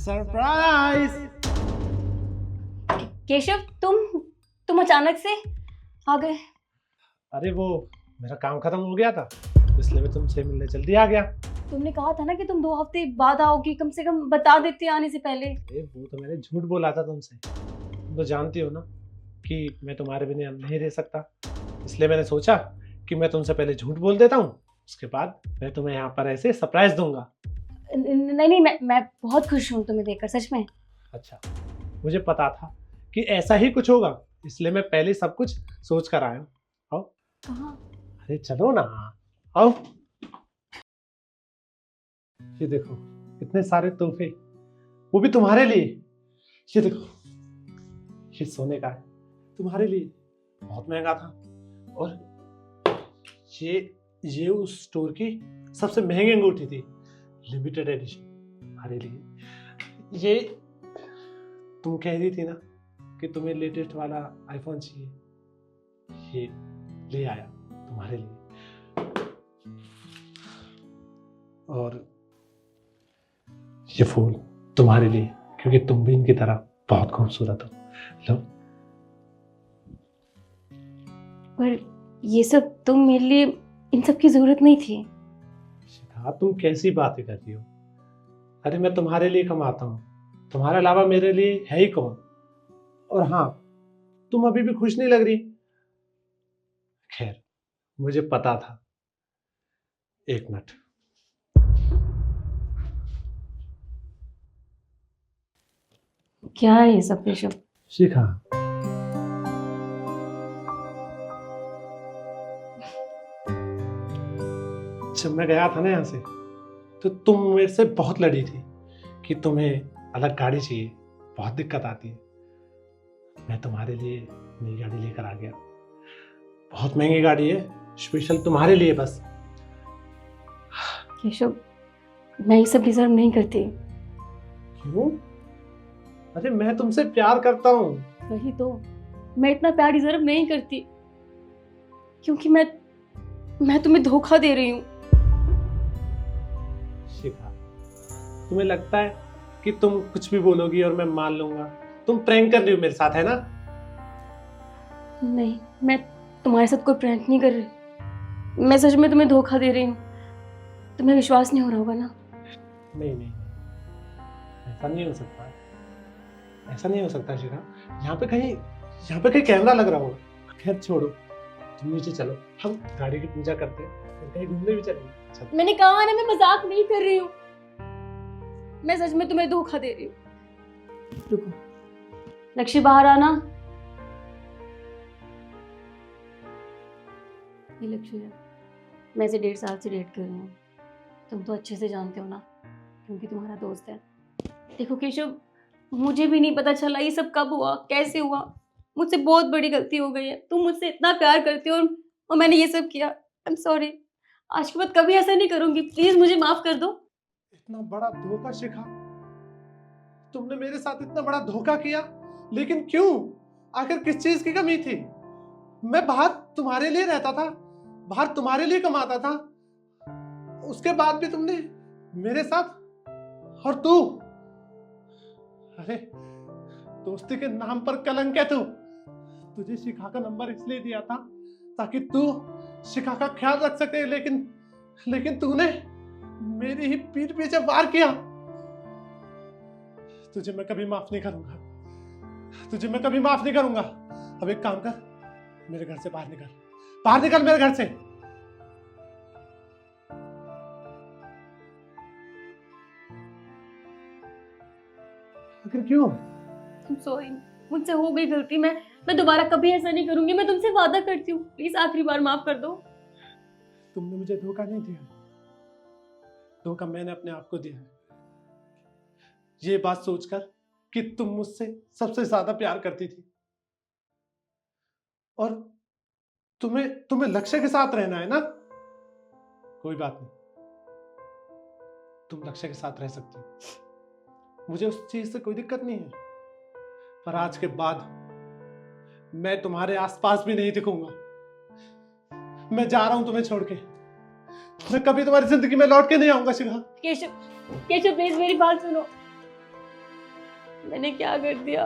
Surprise. Keshav, तुम अचानक से आ गए। अरे वो मेरा काम खत्म हो गया था, इसलिए मैं तुमसे मिलने जल्दी आ गया। तुमने कहा था ना कि तुम 2 हफ्ते बाद आओगी, कम से कम बता देते आने से पहले। अरे वो तो मैंने झूठ बोला था तुमसे। तुम तो जानती हो ना कि मैं तुम्हारे बिना नहीं रह सकता, इसलिए मैंने सोचा कि मैं तुमसे पहले झूठ बोल देता हूँ, उसके बाद मैं तुम्हें यहाँ पर ऐसे सरप्राइज दूंगा। नहीं, मैं बहुत खुश हूँ तुम्हें देखकर, सच में। अच्छा, मुझे पता था कि ऐसा ही कुछ होगा, इसलिए मैं पहले सब कुछ सोच कर आया हूँ। आओ। कहाँ? अरे चलो ना, आओ। ये देखो, इतने सारे तोहफे, वो भी तुम्हारे लिए। ये देखो, ये सोने का है, तुम्हारे लिए, बहुत महंगा था। और ये उस स्टोर की सबसे महंगी अंगूठी थी, लिमिटेड एडिशन, तुम्हारे लिए। ये तुम कह रही थी ना कि तुम्हें लेटेस्ट वाला आईफोन चाहिए, ये ले आया तुम्हारे लिए। और ये फूल तुम्हारे लिए, क्योंकि तुम भी इनकी तरह बहुत खूबसूरत हो। लो। पर ये सब तुम मेरे लिए, इन सब की जरूरत नहीं थी। शिखा, तुम कैसी बातें कर रही हो? अरे मैं तुम्हारे लिए कमाता हूँ, तुम्हारे अलावा मेरे लिए है ही कौन? और हाँ, तुम अभी भी खुश नहीं लग रही। खैर, मुझे पता था। एक मिनट। क्या है ये सब केशव? शिखा, जब मैं गया था ना यहाँ से, तो तुम मेरे से बहुत लड़ी थी कि तुम्हें अलग गाड़ी चाहिए, बहुत दिक्कत आती है। मैं तुम्हारे लिए नई गाड़ी लेकर आ गया, बहुत महंगी गाड़ी है, स्पेशल तुम्हारे लिए बस। केशव, मैं ये सब डिजर्व नहीं करती। क्यों? अरे मैं तुमसे प्यार करता हूँ। वही तो, मैं इतना प्यार डिजर्व नहीं करती, क्योंकि मैं तुम्हें धोखा दे रही हूँ। शिखा, तुम्हें लगता है कि तुम कुछ भी बोलोगी और मैं मान लूंगा? तुम प्रैंक कर रही हो मेरे साथ, है ना? नहीं, मैं तुम्हारे साथ कोई प्रैंक नहीं कर रही, मैं सच में तुम्हें धोखा दे रही हूँ। तुम्हें विश्वास नहीं हो रहा होगा ना? नहीं नहीं, ऐसा नहीं हो सकता, ऐसा नहीं हो सकता शिखा। यहाँ पे कहीं कैमरा लग रहा होगा। खैर छोड़ो, तुम नीचे चलो, हम गाड़ी की पूजा करते हैं, फिर कहीं घूमने भी चलेंगे। चलो। मैंने कहा ना, मैं मजाक नहीं कर रही हूँ, मैं सच में तुम्हें धोखा दे रही हूँ। रुको, लक्ष्य बाहर आना। ये लक्ष्य है, मैं इसे 1.5 साल से डेट कर रही हूँ। तुम तो अच्छे से जानते हो ना, क्योंकि तुम्हारा दोस्त है। देखो केशव, मुझे भी नहीं पता चला ये सब कब हुआ, कैसे हुआ। मुझसे बहुत बड़ी गलती हो गई है। तुम मुझसे इतना प्यार करते हो और मैंने ये सब किया। I am sorry. आज के बाद कभी ऐसा नहीं करूंगी, प्लीज मुझे माफ कर दो। इतना बड़ा धोखा शिखा, तुमने मेरे साथ इतना बड़ा धोखा किया, लेकिन क्यों? आखिर किस चीज की कमी थी? मैं बाहर तुम्हारे लिए रहता था, बाहर तुम्हारे लिए कमाता था, उसके बाद भी तुमने मेरे साथ। और तू, अरे दोस्ती के नाम पर कलंक है तू। तुझे शिखा का नंबर इसलिए दिया था ताकि तू शिखा का ख्याल रख सके, लेकिन तूने मेरी ही पीठ पीछे वार किया। तुझे मैं कभी माफ नहीं करूंगा, तुझे मैं कभी माफ नहीं करूंगा। अब एक काम कर, मेरे घर से बाहर निकल, बाहर निकल मेरे घर से। आखिर क्यों? सॉरी, मुझसे हो गई गलती। मैं दोबारा कभी ऐसा नहीं करूंगी, मैं तुमसे वादा करती हूँ। प्लीज आखिरी बार माफ कर दो। तुमने मुझे धोखा नहीं दिया, धोखा मैंने अपने आप को दिया है। ये बात सोचकर कि तुम मुझसे सबसे ज्यादा प्यार करती थी और तुम्हें लक्ष्य के साथ रहना है ना? कोई बात नहीं, तुम लक्ष्य के साथ रह सकती हो, मुझे उस चीज से कोई दिक्कत नहीं है। पर आज के बाद मैं तुम्हारे आसपास भी नहीं दिखूंगा। मैं जा रहा हूं तुम्हें छोड़ के, मैं कभी तुम्हारी जिंदगी में लौट के नहीं आऊंगा शिखा। केशव, केशव प्लीज मेरी बात सुनो। मैंने क्या कर दिया?